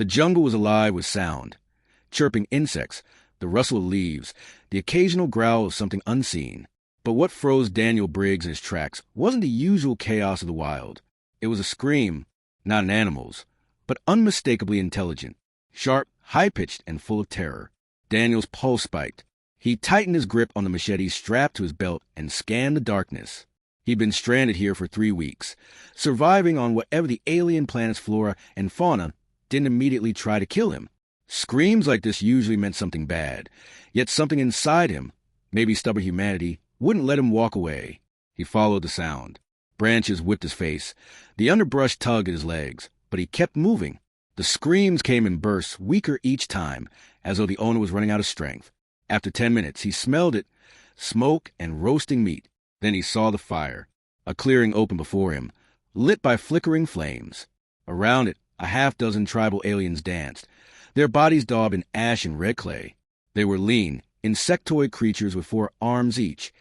The jungle was alive with sound. Chirping insects, the rustle of leaves, the occasional growl of something unseen. But what froze Daniel Briggs in his tracks wasn't the usual chaos of the wild. It was a scream, not an animal's, but unmistakably intelligent, sharp, high-pitched, and full of terror. Daniel's pulse spiked. He tightened his grip on the machete strapped to his belt and scanned the darkness. He'd been stranded here for 3 weeks, surviving on whatever the alien planet's flora and fauna didn't immediately try to kill him. Screams like this usually meant something bad, yet something inside him, maybe stubborn humanity, wouldn't let him walk away. He followed the sound. Branches whipped his face. The underbrush tugged at his legs, but he kept moving. The screams came in bursts, weaker each time, as though the owner was running out of strength. After 10 minutes, he smelled it, smoke and roasting meat. Then he saw the fire, a clearing open before him, lit by flickering flames. Around it, a half-dozen tribal aliens danced, their bodies daubed in ash and red clay. They were lean, insectoid creatures with 4 arms each,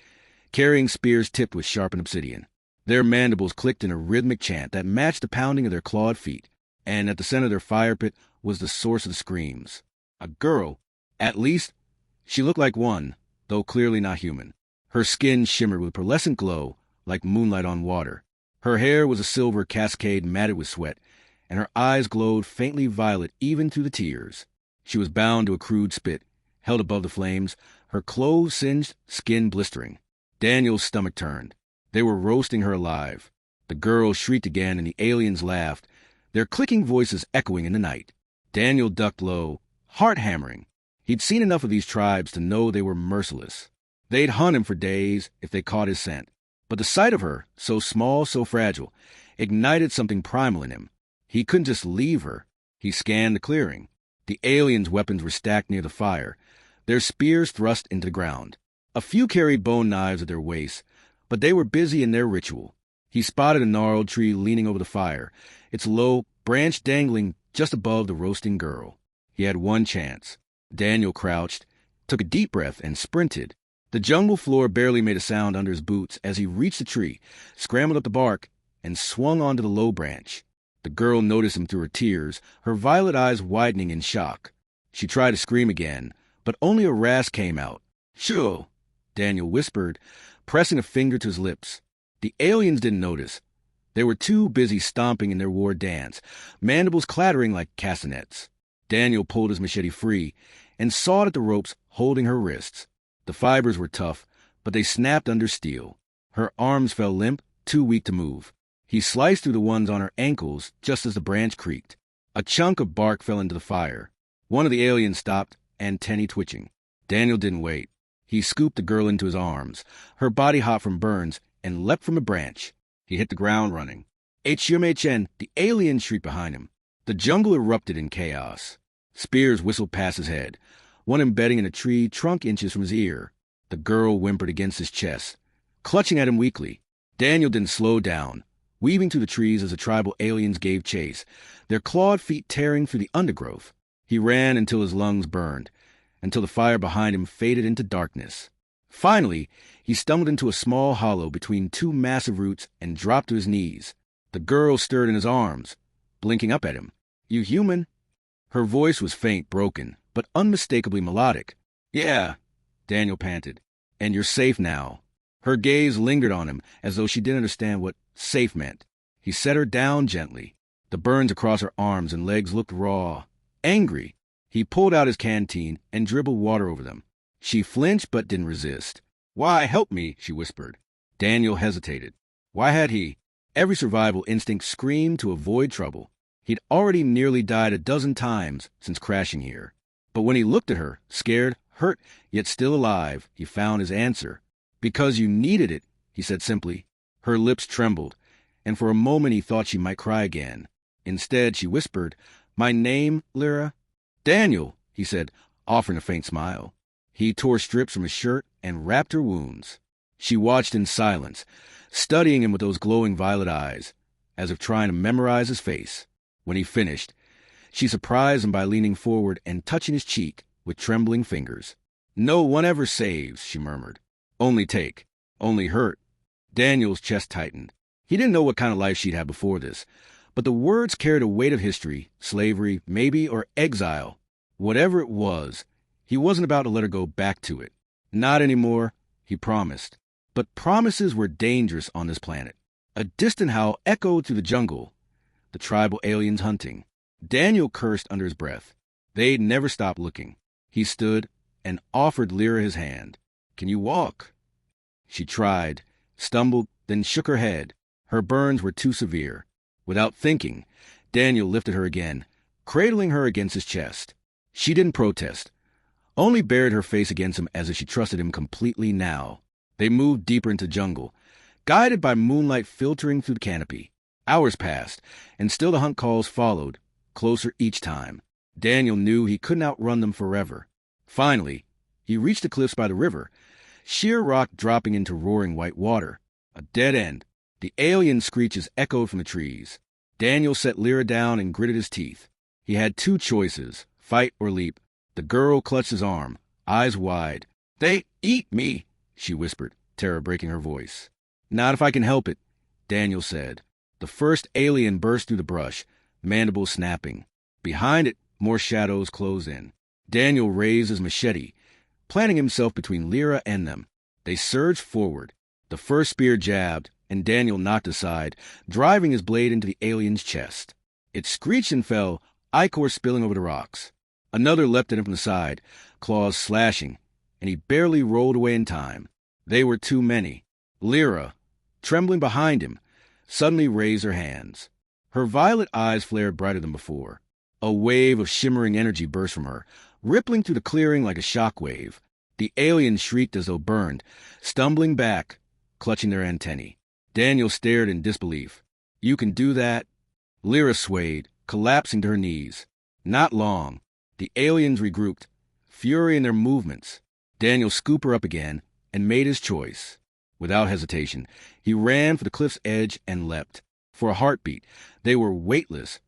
carrying spears tipped with sharpened obsidian. Their mandibles clicked in a rhythmic chant that matched the pounding of their clawed feet, and at the center of their fire pit was the source of the screams. A girl. At least, she looked like one, though clearly not human. Her skin shimmered with pearlescent glow, like moonlight on water. Her hair was a silver cascade matted with sweat, and her eyes glowed faintly violet even through the tears. She was bound to a crude spit, held above the flames, her clothes singed, skin blistering. Daniel's stomach turned. They were roasting her alive. The girl shrieked again, and the aliens laughed, their clicking voices echoing in the night. Daniel ducked low, heart hammering. He'd seen enough of these tribes to know they were merciless. They'd hunt him for days if they caught his scent. But the sight of her, so small, so fragile, ignited something primal in him. He couldn't just leave her. He scanned the clearing. The aliens' weapons were stacked near the fire, their spears thrust into the ground. A few carried bone knives at their waists, but they were busy in their ritual. He spotted a gnarled tree leaning over the fire, its low branch dangling just above the roasting girl. He had one chance. Daniel crouched, took a deep breath, and sprinted. The jungle floor barely made a sound under his boots as he reached the tree, scrambled up the bark, and swung onto the low branch. The girl noticed him through her tears, her violet eyes widening in shock. She tried to scream again, but only a rasp came out. "Shoo!" Daniel whispered, pressing a finger to his lips. The aliens didn't notice. They were too busy stomping in their war dance, mandibles clattering like castanets. Daniel pulled his machete free and sawed at the ropes holding her wrists. The fibers were tough, but they snapped under steel. Her arms fell limp, too weak to move. He sliced through the ones on her ankles just as the branch creaked. A chunk of bark fell into the fire. One of the aliens stopped, antennae twitching. Daniel didn't wait. He scooped the girl into his arms, her body hot from burns, and leapt from a branch. He hit the ground running. HUMHN, the aliens shrieked behind him. The jungle erupted in chaos. Spears whistled past his head, one embedding in a tree trunk inches from his ear. The girl whimpered against his chest, clutching at him weakly. Daniel didn't slow down, weaving through the trees as the tribal aliens gave chase, their clawed feet tearing through the undergrowth. He ran until his lungs burned, until the fire behind him faded into darkness. Finally, he stumbled into a small hollow between 2 massive roots and dropped to his knees. The girl stirred in his arms, blinking up at him. "You human?" Her voice was faint, broken, but unmistakably melodic. "Yeah," Daniel panted. "And you're safe now." Her gaze lingered on him as though she didn't understand what safe meant. He set her down gently. The burns across her arms and legs looked raw, angry. He pulled out his canteen and dribbled water over them. She flinched but didn't resist. "Why, help me," she whispered. Daniel hesitated. Why had he? Every survival instinct screamed to avoid trouble. He'd already nearly died a dozen times since crashing here. But when he looked at her, scared, hurt, yet still alive, he found his answer. "Because you needed it," he said simply. Her lips trembled, and for a moment he thought she might cry again. Instead, she whispered, "My name, Lyra?" "Daniel," he said, offering a faint smile. He tore strips from his shirt and wrapped her wounds. She watched in silence, studying him with those glowing violet eyes, as if trying to memorize his face. When he finished, she surprised him by leaning forward and touching his cheek with trembling fingers. "No one ever saves," she murmured. "Only take. Only hurt." Daniel's chest tightened. He didn't know what kind of life she'd had before this, But the words carried a weight of history, slavery, maybe, or exile. Whatever it was, he wasn't about to let her go back to it. Not anymore, he promised. But promises were dangerous on this planet. A distant howl echoed through the jungle. The tribal aliens hunting. Daniel cursed under his breath. They'd never stopped looking. He stood and offered Lyra his hand. "Can you walk?" She tried, stumbled, then shook her head. Her burns were too severe. Without thinking, Daniel lifted her again, cradling her against his chest. She didn't protest, only buried her face against him as if she trusted him completely now. They moved deeper into the jungle, guided by moonlight filtering through the canopy. Hours passed, and still the hunt calls followed, closer each time. Daniel knew he couldn't outrun them forever. Finally, he reached the cliffs by the river, sheer rock dropping into roaring white water. A dead end. The alien screeches echoed from the trees. Daniel set Lyra down and gritted his teeth. He had two choices, fight or leap. The girl clutched his arm, eyes wide. "They eat me," she whispered, terror breaking her voice. "Not if I can help it," Daniel said. The first alien burst through the brush, mandibles snapping. Behind it, more shadows closed in. Daniel raised his machete, planting himself between Lyra and them. They surged forward. The first spear jabbed, and Daniel knocked aside, driving his blade into the alien's chest. It screeched and fell, ichor spilling over the rocks. Another leapt at him from the side, claws slashing, and he barely rolled away in time. They were too many. Lyra, trembling behind him, suddenly raised her hands. Her violet eyes flared brighter than before. A wave of shimmering energy burst from her, rippling through the clearing like a shock wave. The aliens shrieked as though burned, stumbling back, clutching their antennae. Daniel stared in disbelief. "You can do that?" Lyra swayed, collapsing to her knees. Not long. The aliens regrouped, fury in their movements. Daniel scooped her up again and made his choice. Without hesitation, he ran for the cliff's edge and leapt. For a heartbeat, they were weightless,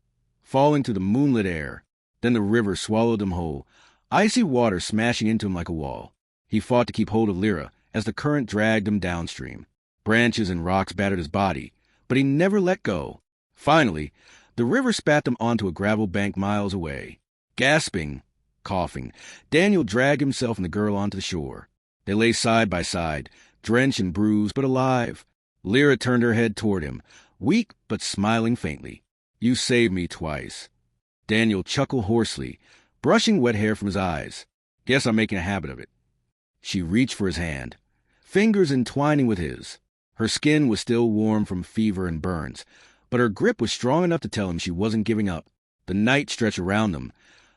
falling to the moonlit air. Then the river swallowed them whole, icy water smashing into him like a wall. He fought to keep hold of Lyra as the current dragged him downstream. Branches and rocks battered his body, but he never let go. Finally, the river spat them onto a gravel bank miles away. Gasping, coughing, Daniel dragged himself and the girl onto the shore. They lay side by side, drenched and bruised, but alive. Lyra turned her head toward him, weak but smiling faintly. "You saved me twice." Daniel chuckled hoarsely, brushing wet hair from his eyes. "Guess I'm making a habit of it." She reached for his hand, fingers entwining with his. Her skin was still warm from fever and burns, but her grip was strong enough to tell him she wasn't giving up. The night stretched around them,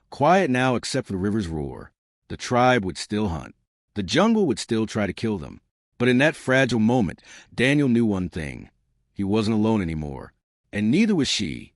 quiet now except for the river's roar. The tribe would still hunt. The jungle would still try to kill them. But in that fragile moment, Daniel knew one thing. He wasn't alone anymore, and neither was she.